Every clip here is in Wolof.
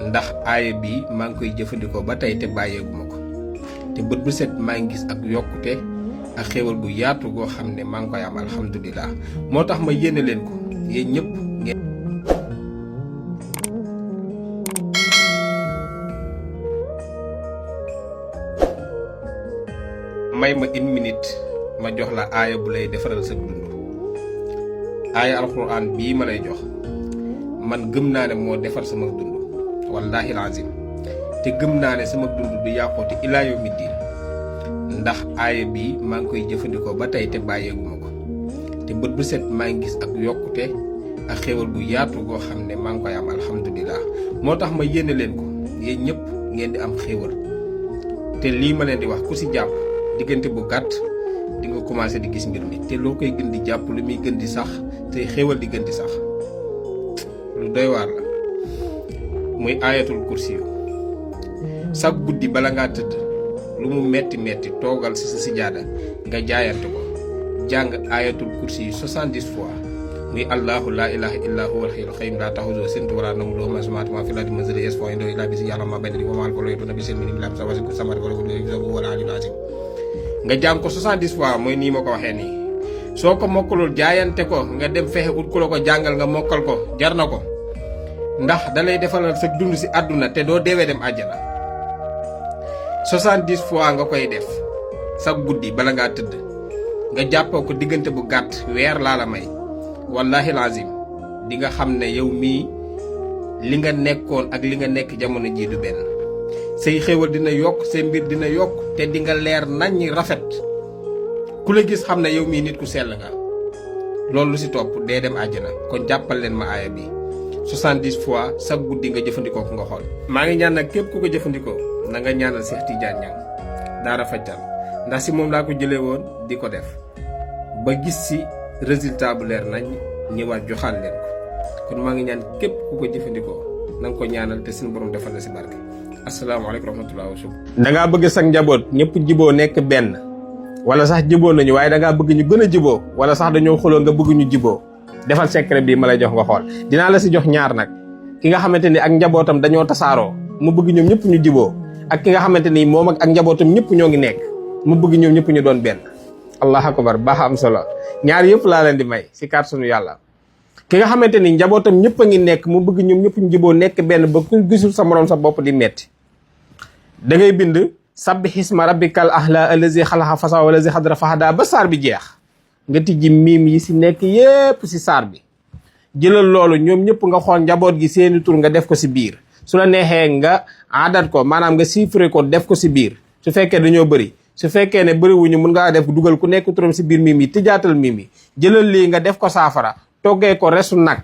ndax aaya bi maa ngi koy jëfandikoo ba tey te bàyyeeguma ko te bët bu set maa ngi gis ak yokkute ak xéewal gu yaatu goo xam ne maa ngi koy am alhamdulilah. moo tax ma yéene leen ko yéen ñëpp ngeen may ma une minute ma jox la aaya bu lay defaral sa dund. aaya alxuraan bii ma lay jox man gëm naa ne moo defar sama dund wallaahi lazim te gëm naa ne sama dund du yàqooti ilaa yawmi diin ndax aaya bi maa ngi koy jëfandikoo ba tey te bàyyeeguma ko te bët bu set maa ngi gis ak yokkute ak xéewal gu yaatu goo xam ne maa ngi koy am alhamdulilah. moo tax ma yéene leen ko yéen ñëpp ngeen di am xéewal te lii ma leen di wax ku si jàpp diggante bu gàtt di nga commencé di gis mbir mi te loo koy gën di jàpp lu muy gën di sax te xéewal di gën di sax lu doy waar la. muy ayatul kursi yu sag guddi bala ngaa tëdd lu mu metti metti toogal si sa sijaada nga jaayante ko jàng ayatul kursi yu 70 fois muy allahu laa ilaha illa huwa al-hayyul qayyum laa ta'khudhuhu sinatun wa laa nawm lahu ma fi samaawaati wa ma fil ardi man dhal ladhi yashfa'u 'indahu illa bi'iذnihi ya'lamu ma bayna aydihim wa ma khalfahum wa laa yuhiituuna bi shay'in min ilmihi illaa bimaa sha'a wa wasi'a kursiyuhu samaawaati wal arda wa huwa al-'aliyyul 'aziim. nga jàng ko 70 fois mooy nii ma ko waxee nii. soo ko mokkalul jaayante ko nga dem fexe ut ku la ko jàngal nga mokkal ko jar na ko ndax dalay defalal sa dund si àdduna te doo deewee dem àjjana. 70 fois nga koy def sa guddi bala ngaa tëdd nga jàppoo ko diggante bu gàtt weer laa la may wallahi lazim di nga xam ne yow mii li nga nekkoon ak li nga nekk jamono jii du benn. say xéwal dina yokk say mbir dina yokk te di nga leer naññi rafet ku la gis xam ne yow mii nit ku sell nga. loolu lu si topp dee dem àjjana kon jàppal leen ma aaya bi 70 fois sa guddi nga jëfandikoo ko nga xool. maa ngi ñaan nag képp ku ko jëfandikoo na nga ñaanal Cheikh Tidiane Niang Daara Fajtal ndax si moom laa ko jëlee woon di ko def ba gis si résultat bu leer nañ ñëwaat joxaal leen ko kon maa ngi ñaan képp ku ko jëfandikoo na nga ko ñaanal te suñu borom defal la si barke. asalaamaaleykum wa rahmatulah wa shukr. da ngaa bëgg sax njaboot ñëpp jiboo nekk benn wala sax jiboo nañu waaye da ngaa bëgg ñu gën a jiboo wala sax dañoo xuloo nga bëgg ñu jiboo defal secret bii ma lay jox nga xool. dinaa la si jox ñaar nag ki nga xamante ni ak njabootam dañoo tasaaroo mu bëgg ñoom ñëpp ñu jiboo ak ki nga xamante ni moom ak njabootam ñëpp ñoo ngi nekk mu bëgg ñoom ñëpp ñu doon benn. allahu akbar baax am solo ñaar yëpp laa leen di may si kàttanu yàlla. ki nga xamante ni njabootam ñëpp a ngi nekk mu bëgg ñoom ñëpp ñu jiboo nekk benn ba ku gisul sa morom sa bopp di metti da ngay bind sabbih isma rabbikal a'la allazi xalaqa fa sawwa wallazi xadara fa hada ba saar bi jeex nga tijji miim yi si nekk yépp si saar bi jëlal loolu ñoom ñëpp nga xool njaboot gi seeni tur nga def ko si biir su la neexee nga adat ko maanaam nga chiffré ko def ko si biir su fekkee dañoo bëri su fekkee ne bëriwuñu mun ngaa def dugal ku nekk turam si biir miim yi tijjaatal miim yi jëlal lii nga def ko saafara toggee ko resu nag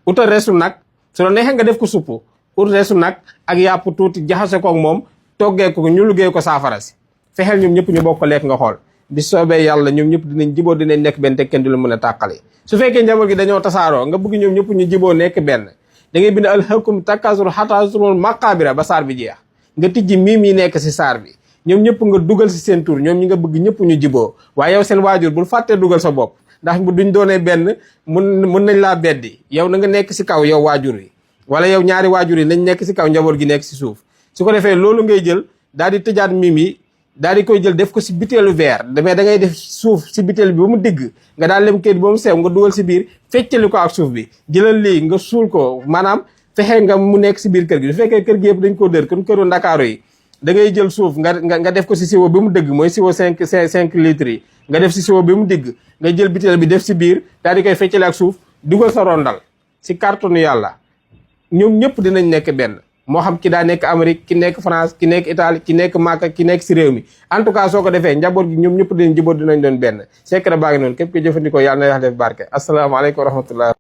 utal resu nag su la neexee nga def ko supp ut resu nag ak yàpp tuuti jaxase ko ak moom toggee ko ñu liggéey ko saafara si fexeel ñoom ñëpp ñu bokk lekk nga xool bi soobee yàlla ñoom ñëpp dinañ jiboo dinañ nekk benn te kenn du la mën a tàqale. su fekkee njaboot gi dañoo tasaaroo nga bëgg ñoom ñëpp ñu jiboo nekk benn da ngay bind alhaakum takaasur hattaa zurtumul maqaabira ba saar bi jeex nga tijji miim yi nekk si saar bi ñoom ñëpp nga dugal si seen tur ñoom ñi nga bëgg ñëpp ñu jiboo waaye yow seen waajur bul fàttee dugal sa bopp ndax bu duñ doonee benn mun nañ laa beddi yow na nga nekk si kaw yow waajur yi wala yow ñaari waajur yi nañ nekk si kaw njaboot gi nekk si suuf su ko defee loolu ngay jël daal di tëjaat miim yi daal di koy jël def ko si butéelu verre mais da ngay def suuf si butéel bi ba mu digg nga daal lem kayit ba mu sew nga dugal si biir feccali ko ak suuf bi jëlal lii nga suul ko maanaam fexe nga mu nekk si biir kër gi su fekkee kër gi yëpp dañ koo dër kon këru Ndakaaru yi da ngay jël suuf nga def ko si siwo bi mu dëgg mooy siwo 5 litres yi nga def si siwo bi mu digg nga jël butéel bi def si biir daal di koy feccali ak suuf dugal sa rondal si cartonu yàlla ñoom ñëpp dinañ nekk benn moo xam ki daa nekk Amérique ki nekk France ki nekk Italie ki nekk Màkka ki nekk si réew mi en tout cas soo ko defee njaboot gi ñoom ñëpp dinañ jiboo dinañ doon benn secret baa ngi noonu képp ko jëfandikoo yàlla na yàlla def barke asalaamaaleykum wa rahmatullah